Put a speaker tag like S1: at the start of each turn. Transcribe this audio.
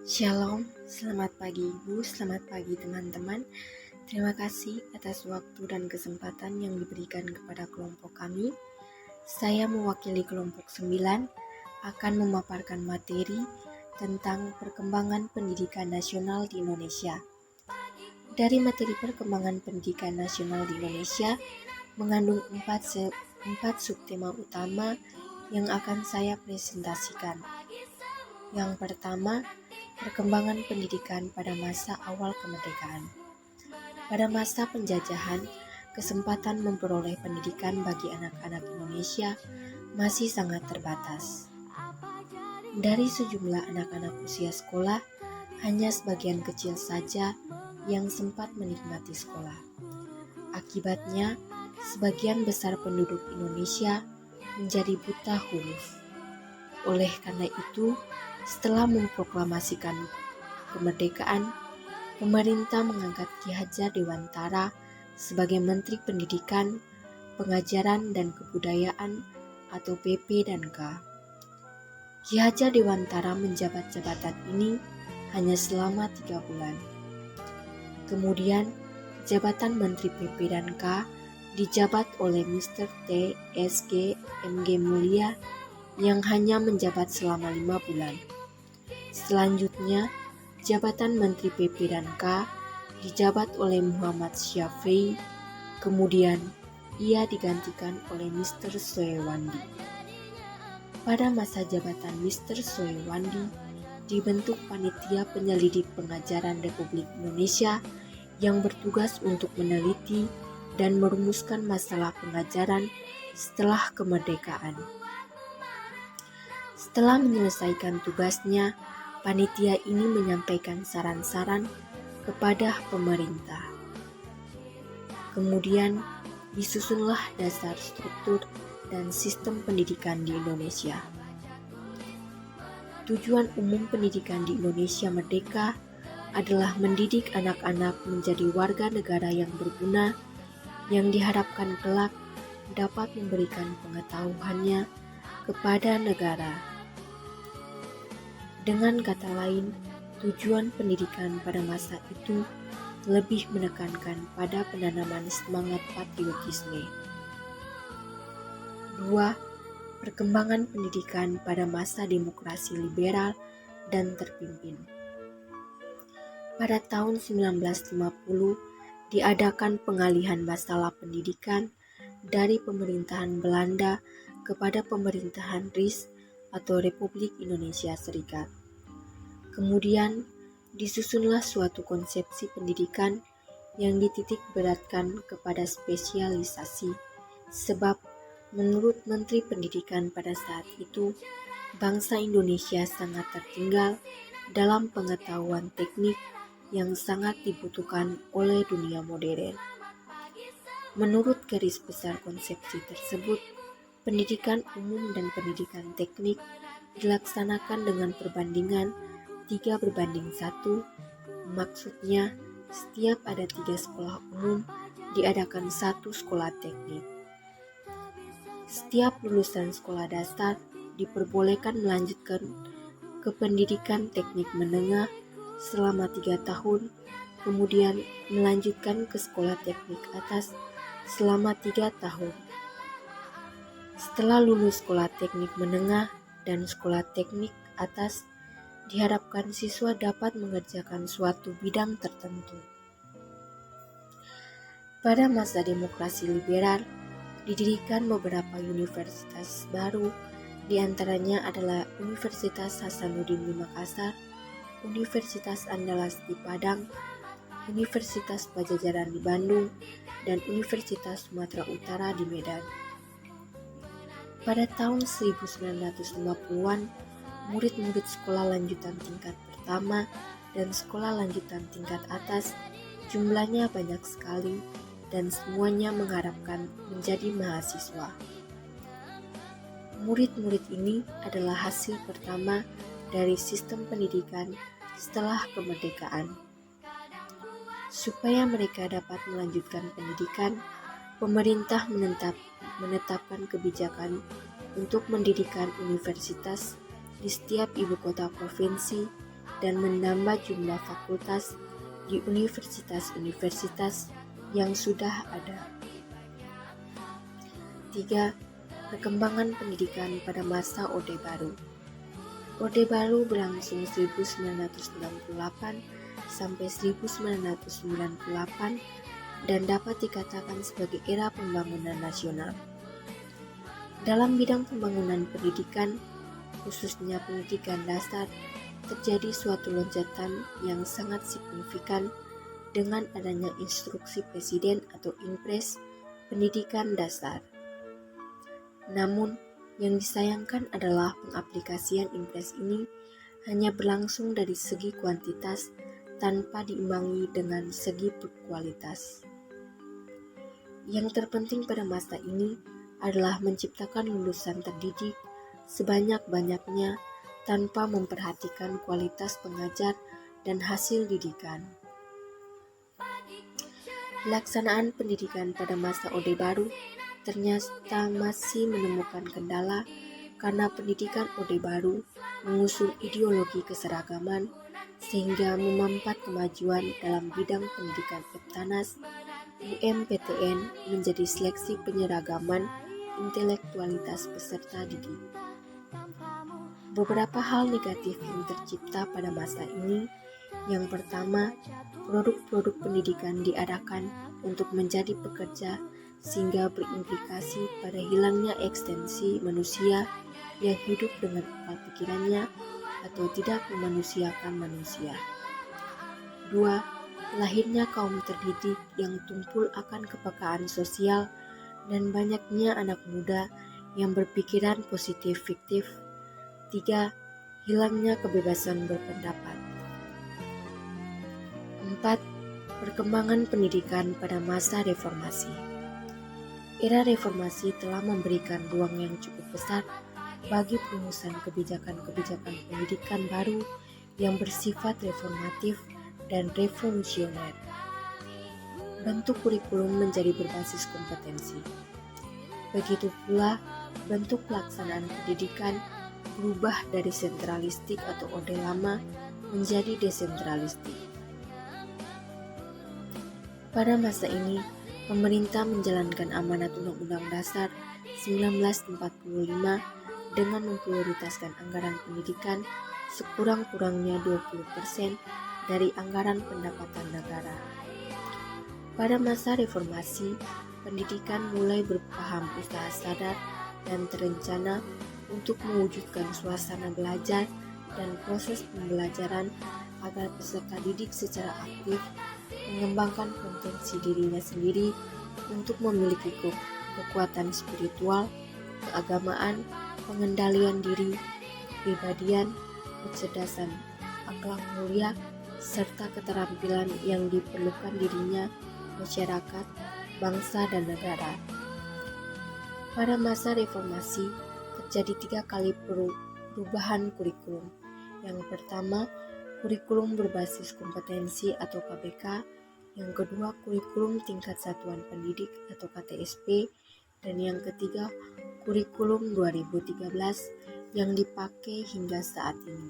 S1: Shalom, selamat pagi Ibu, selamat pagi teman-teman. Terima kasih atas waktu dan kesempatan yang diberikan kepada kelompok kami. Saya mewakili kelompok 9 akan memaparkan materi tentang perkembangan pendidikan nasional di Indonesia. Dari materi perkembangan pendidikan nasional di Indonesia mengandung 4 subtema utama yang akan saya presentasikan. Yang pertama, perkembangan pendidikan pada masa awal kemerdekaan. Pada masa penjajahan, kesempatan memperoleh pendidikan bagi anak-anak Indonesia masih sangat terbatas. Dari sejumlah anak-anak usia sekolah, hanya sebagian kecil saja yang sempat menikmati sekolah. Akibatnya, sebagian besar penduduk Indonesia menjadi buta huruf. Oleh karena itu, setelah memproklamasikan kemerdekaan, pemerintah mengangkat Ki Hajar Dewantara sebagai Menteri Pendidikan, Pengajaran dan Kebudayaan atau PP dan K. Ki Hajar Dewantara menjabat jabatan ini hanya selama 3 bulan. Kemudian, jabatan Menteri PP dan K dijabat oleh Mr. T. S.G. M.G. Mulia yang hanya menjabat selama 5 bulan. Selanjutnya, jabatan Menteri PP dan K dijabat oleh Muhammad Syafii, kemudian ia digantikan oleh Mr. Soewandi. Pada masa jabatan Mr. Soewandi, dibentuk Panitia Penyelidik Pengajaran Republik Indonesia yang bertugas untuk meneliti dan merumuskan masalah pengajaran setelah kemerdekaan. Setelah menyelesaikan tugasnya, panitia ini menyampaikan saran-saran kepada pemerintah. Kemudian disusunlah dasar struktur dan sistem pendidikan di Indonesia. Tujuan umum pendidikan di Indonesia merdeka adalah mendidik anak-anak menjadi warga negara yang berguna, yang diharapkan kelak dapat memberikan pengetahuannya kepada negara. Dengan kata lain, tujuan pendidikan pada masa itu lebih menekankan pada penanaman semangat patriotisme. 2. Perkembangan pendidikan pada masa demokrasi liberal dan terpimpin. Pada tahun 1950 diadakan pengalihan masalah pendidikan dari pemerintahan Belanda kepada pemerintahan RIS atau Republik Indonesia Serikat. Kemudian disusunlah suatu konsepsi pendidikan yang dititik beratkan kepada spesialisasi, sebab menurut Menteri Pendidikan pada saat itu, bangsa Indonesia sangat tertinggal dalam pengetahuan teknik yang sangat dibutuhkan oleh dunia modern. Menurut garis besar konsepsi tersebut, pendidikan umum dan pendidikan teknik dilaksanakan dengan perbandingan 3:1, maksudnya setiap ada 3 sekolah umum diadakan 1 sekolah teknik. Setiap lulusan sekolah dasar diperbolehkan melanjutkan ke pendidikan teknik menengah selama 3 tahun, kemudian melanjutkan ke sekolah teknik atas selama 3 tahun. Setelah lulus sekolah teknik menengah dan sekolah teknik atas, diharapkan siswa dapat mengerjakan suatu bidang tertentu. Pada masa demokrasi liberal, didirikan beberapa universitas baru, di antaranya adalah Universitas Hasanuddin di Makassar, Universitas Andalas di Padang, Universitas Pajajaran di Bandung, dan Universitas Sumatera Utara di Medan. Pada tahun 1950-an, murid-murid sekolah lanjutan tingkat pertama dan sekolah lanjutan tingkat atas jumlahnya banyak sekali dan semuanya mengharapkan menjadi mahasiswa. Murid-murid ini adalah hasil pertama dari sistem pendidikan setelah kemerdekaan. Supaya mereka dapat melanjutkan pendidikan, pemerintah menetapkan kebijakan untuk mendirikan universitas di setiap ibu kota provinsi dan menambah jumlah fakultas di universitas-universitas yang sudah ada. 3. Perkembangan pendidikan pada masa Orde Baru. Orde Baru berlangsung 1998 sampai 1998 dan dapat dikatakan sebagai era pembangunan nasional. Dalam bidang pembangunan pendidikan, khususnya pendidikan dasar, terjadi suatu loncatan yang sangat signifikan dengan adanya instruksi Presiden atau Impres pendidikan dasar. Namun, yang disayangkan adalah pengaplikasian Impres ini hanya berlangsung dari segi kuantitas tanpa diimbangi dengan segi kualitas. Yang terpenting pada masa ini adalah menciptakan lulusan terdidik sebanyak-banyaknya tanpa memperhatikan kualitas pengajar dan hasil didikan. Pelaksanaan pendidikan pada masa Orde Baru ternyata masih menemukan kendala karena pendidikan Orde Baru mengusung ideologi keseragaman sehingga memampat kemajuan dalam bidang pendidikan Eptanas, UMPTN menjadi seleksi penyeragaman intelektualitas peserta didik. Beberapa hal negatif yang tercipta pada masa ini. Yang pertama, produk-produk pendidikan diadakan untuk menjadi pekerja sehingga berimplikasi pada hilangnya ekstensi manusia yang hidup dengan akal pikirannya atau tidak memanusiakan manusia. 2. Lahirnya kaum terdidik yang tumpul akan kepekaan sosial dan banyaknya anak muda yang berpikiran positif fiktif. 3. Hilangnya kebebasan berpendapat. 4. Perkembangan pendidikan pada masa reformasi. Era reformasi telah memberikan ruang yang cukup besar bagi perumusan kebijakan-kebijakan pendidikan baru yang bersifat reformatif dan revolusioner. Bentuk kurikulum menjadi berbasis kompetensi. Begitu pula bentuk pelaksanaan pendidikan berubah dari sentralistik atau orde lama menjadi desentralistik. Pada masa ini, pemerintah menjalankan amanat Undang-Undang Dasar 1945 dengan memprioritaskan anggaran pendidikan sekurang-kurangnya 20% dari anggaran pendapatan negara. Pada masa reformasi, pendidikan mulai berpaham usaha sadar dan terencana untuk mewujudkan suasana belajar dan proses pembelajaran agar peserta didik secara aktif mengembangkan potensi dirinya sendiri untuk memiliki kekuatan spiritual, keagamaan, pengendalian diri, kepribadian, kecerdasan, akhlak mulia, serta keterampilan yang diperlukan dirinya, masyarakat, bangsa, dan negara. Pada masa reformasi, terjadi 3 kali perubahan kurikulum. Yang pertama, kurikulum berbasis kompetensi atau KBK, yang kedua kurikulum tingkat satuan pendidik atau KTSP, dan yang ketiga kurikulum 2013 yang dipakai hingga saat ini.